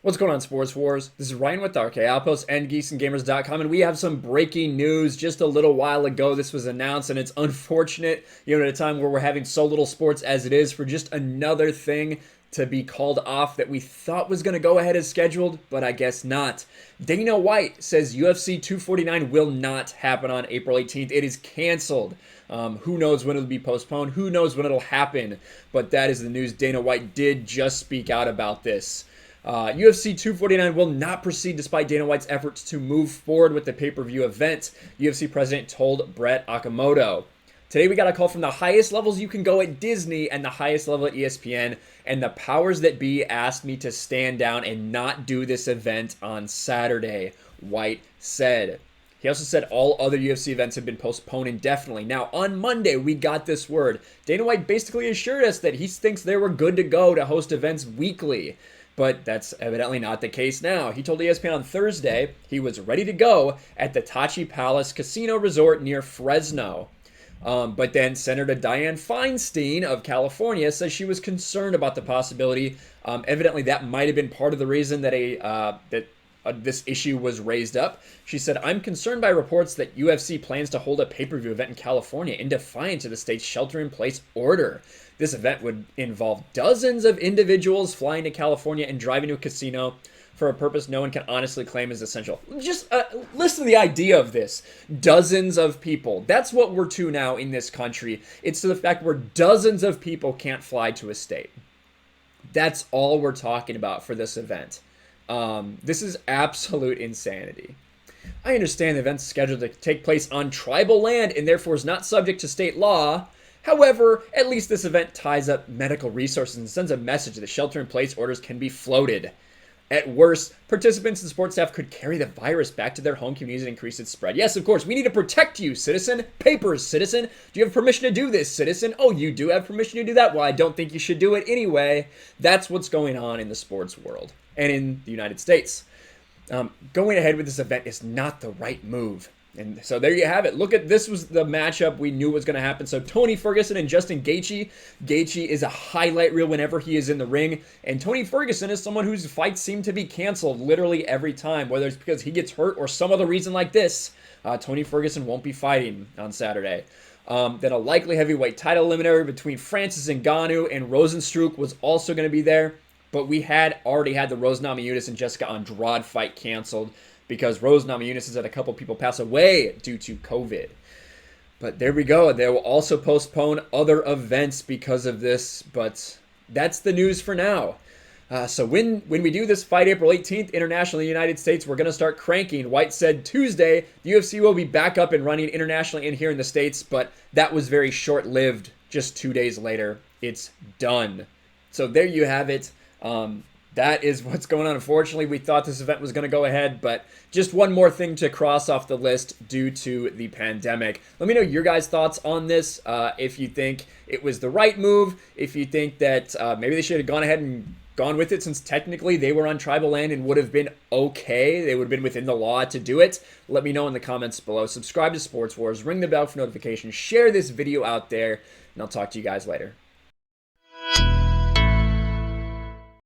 What's going on, Sports Wars? This is Ryan with RK Outpost and GeeksandGamers.com, and we have some breaking news. Just a little while ago, this was announced, and it's unfortunate, at a time where we're having so little sports as it is, for just another thing to be called off that we thought was going to go ahead as scheduled, but I guess not. Dana White says UFC 249 will not happen on April 18th. It is canceled. Who knows when it'll be postponed? Who knows when it'll happen? But that is the news. Dana White did just speak out about this. UFC 249 will not proceed despite Dana White's efforts to move forward with the pay-per-view event, UFC president told Brett Okamoto. Today we got a call from the highest levels you can go at Disney and the highest level at ESPN, and the powers that be asked me to stand down and not do this event on Saturday, White said. He also said all other UFC events have been postponed indefinitely. Now, on Monday, we got this word. Dana White basically assured us that he thinks they were good to go to host events weekly. But that's evidently not the case now. He told ESPN on Thursday he was ready to go at the Tachi Palace Casino Resort near Fresno. But then Senator Dianne Feinstein of California says she was concerned about the possibility. Evidently, that might have been part of the reason that this issue was raised up. She said, "I'm concerned by reports that UFC plans to hold a pay-per-view event in California in defiance of the state's shelter-in-place order. This event would involve dozens of individuals flying to California and driving to a casino for a purpose no one can honestly claim is essential." Just listen to the idea of this. Dozens of people. That's what we're to now in this country. It's to the fact where dozens of people can't fly to a state. That's all we're talking about for this event. This is absolute insanity. I understand the event's scheduled to take place on tribal land and therefore is not subject to state law. However, at least this event ties up medical resources and sends a message that shelter-in-place orders can be floated. At worst, participants and sports staff could carry the virus back to their home communities and increase its spread. Yes, of course, we need to protect you, citizen. Papers, citizen. Do you have permission to do this, citizen? Oh, you do have permission to do that? Well, I don't think you should do it anyway. That's what's going on in the sports world and in the United States. Going ahead with this event is not the right move. And so there you have it. Look at this, was the matchup we knew was going to happen. So Tony Ferguson and Justin Gaethje. Gaethje is a highlight reel whenever he is in the ring. And Tony Ferguson is someone whose fights seem to be canceled literally every time, whether it's because he gets hurt or some other reason like this. Tony Ferguson won't be fighting on Saturday. Then a likely heavyweight title eliminator between Francis Ngannou and Rozenstruik was also going to be there. But we had already had the Rose Namajunas and Jessica Andrade fight canceled, because Rose Namajunas has had a couple people pass away due to COVID. But there we go. They will also postpone other events because of this, but that's the news for now. So when we do this fight April 18th, internationally in the United States, we're going to start cranking. White said Tuesday, the UFC will be back up and running internationally and here in the States, but that was very short-lived. Just 2 days later, it's done. So there you have it. That is what's going on. Unfortunately, we thought this event was going to go ahead, but just one more thing to cross off the list due to the pandemic. Let me know your guys' thoughts on this. If you think it was the right move, if you think that maybe they should have gone ahead and gone with it, since technically they were on tribal land and would have been okay. They would have been within the law to do it. Let me know in the comments below. Subscribe to Sports Wars, ring the bell for notifications, share this video out there, and I'll talk to you guys later.